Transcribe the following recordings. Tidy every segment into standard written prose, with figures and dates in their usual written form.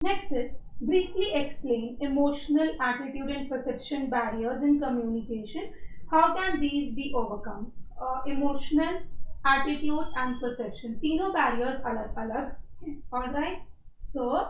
Next is briefly explain emotional, attitude, and perception barriers in communication. How can these be overcome? Emotional, attitude, and perception. तीनों barriers अलग अलग हैं. All right. So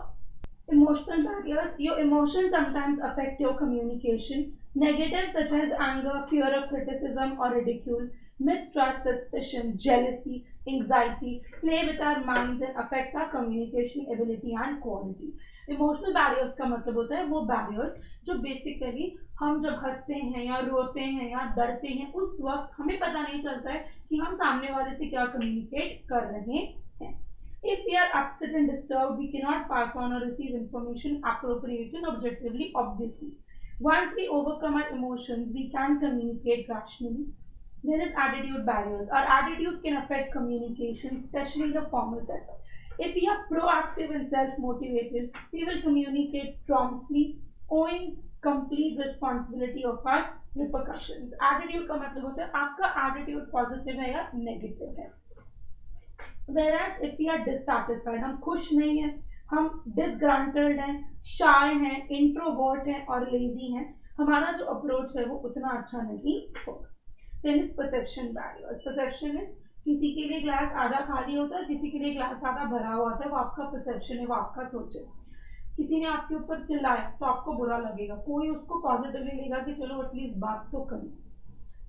emotional barriers. Your emotions sometimes affect your communication. Negative such as anger, fear of criticism or ridicule, mistrust, suspicion, jealousy, anxiety play with our minds and affect our communication ability and quality. Emotional barriers का मतलब होता है वो barriers जो basically हम जब हंसते हैं या रोते हैं या डरते हैं उस वक्त हमें पता नहीं चलता है कि हम सामने वाले से क्या कम्युनिकेट कर रहे हैं. If we are upset and disturbed, we cannot pass on or receive information appropriately and objectively, obviously. Once we overcome our emotions, we can communicate rationally. There is attitude barriers. Our attitude can affect communication, especially in the formal setup. If we are proactive and self-motivated, we will communicate promptly, owing complete responsibility of our repercussions. Attitude का मतलब होता है आपका attitude positive है या negative है. Whereas if we are dissatisfied, हम खुश नहीं हैं, हम disgruntled हैं, shy हैं, introvert हैं और lazy हैं, हमारा जो approach है वो उतना अच्छा नहीं होगा. Then is perception barriers. Perception is किसी के लिए ग्लास आधा खाली होता है, किसी के लिए ग्लास आधा भरा हुआ होता है. वो आपका परसेप्शन है, वो आपका सोच है. किसी ने आपके ऊपर चिल्लाया तो आपको बुरा लगेगा, कोई उसको पॉजिटिवली लेगा कि चलो एटलीस्ट बात तो करें.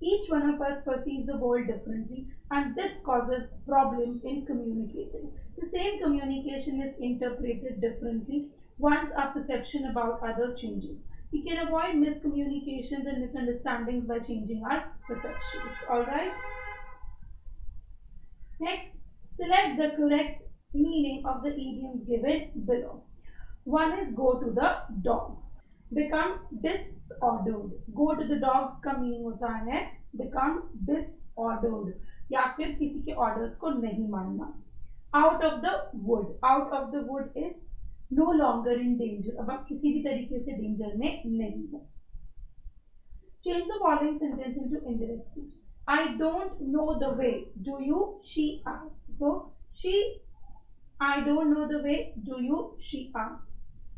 Each one of us perceives the world differently, and this causes problems in communicating. The same communication is interpreted differently once our perception about others changes. We can avoid miscommunications and misunderstandings by changing our perceptions. Alright? Next, select the correct meaning of the idioms given below. One is go to the dogs. Become disordered. Go to the dogs का meaning होता है become disordered या फिर किसी के orders को नहीं मानना. Out of the wood. Out of the wood is no longer in danger. अब आप किसी भी तरीके से danger में नहीं हो. Change the following sentence into indirect speech. I don't know the way. Do you? She asked. So she, I don't know the way. Do you? She asked.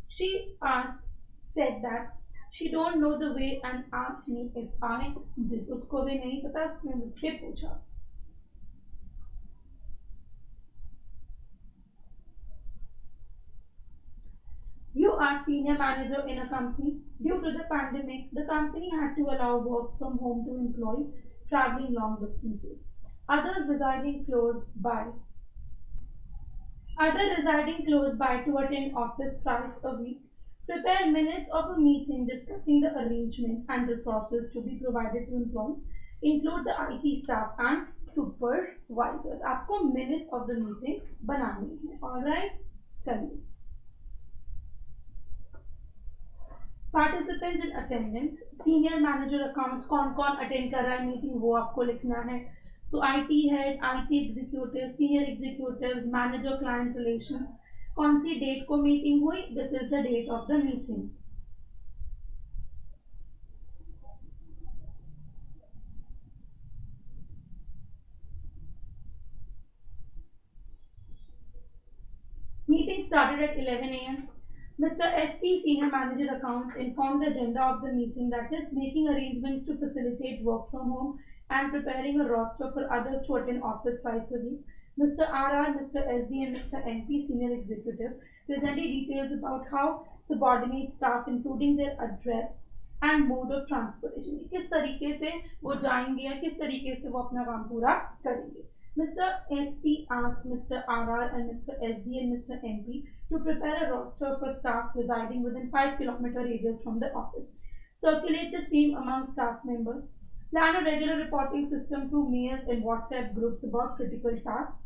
She asked, said that she don't know the way and asked me if I did. उसको भी नहीं पता, उसने मुझसे पूछा. You are senior manager in a company. Due to the pandemic, the company had to allow work from home to employees traveling long distances. Others residing close by. Others residing close by to attend office thrice a week. Prepare minutes of a meeting discussing the arrangements and resources to be provided to employees. Include the IT staff and supervisors. आपको minutes of the meetings बनानी है. Alright? चलिए. Participants in attendance, senior manager accounts कौन attend कर रहा है meeting वो आपको लिखना है. So IT head, IT executives, senior executives, manager client relations. कौन सी डेट को मीटिंग हुई? This is the date of the meeting. Meeting started at 11 a.m. Mr. ST, Senior Manager Accounts, informed the agenda of the meeting, that is, making arrangements to facilitate work from home and preparing a roster for others to attend office twice a week. Mr. RR, Mr. SD, and Mr. NP, Senior Executive, presented details about how subordinate staff, including their address and mode of transportation, किस तरीके से वो जाएंगे या किस तरीके से वो अपना काम पूरा करेंगे. Mr. ST asked Mr. RR and Mr. SD and Mr. MP to prepare a roster for staff residing within 5-kilometer radius from the office. Circulate the same among staff members. Plan a regular reporting system through mails and WhatsApp groups about critical tasks.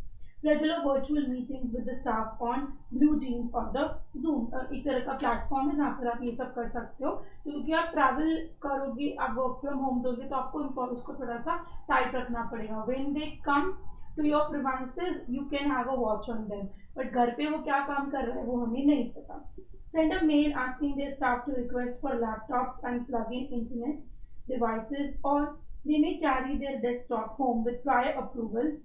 Regular virtual meetings with the staff on Blue Jeans or the Zoom. एक तरह का platform है जहाँ पर आप ये सब कर सकते हो, क्योंकि आप ट्रैवल करोगे, आप वर्क फ्रॉम होम दोगे तो आपको एम्प्लॉयज को थोड़ा सा टाइट रखना पड़ेगा. When they come to your premises, you can have a watch on them. But घर पे वो क्या काम कर रहा है वो हमें नहीं पता. Send a mail asking their staff to request for laptops and plug-in internet devices, or they may carry their desktop home with prior approval.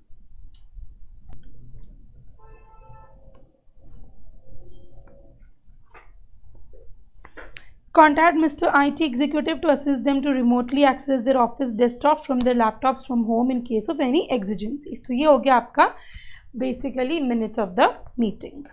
Contact Mr. IT executive to assist them to remotely access their office desktops from their laptops from home in case of any exigencies. तो ये हो गया आपका basically minutes of the meeting.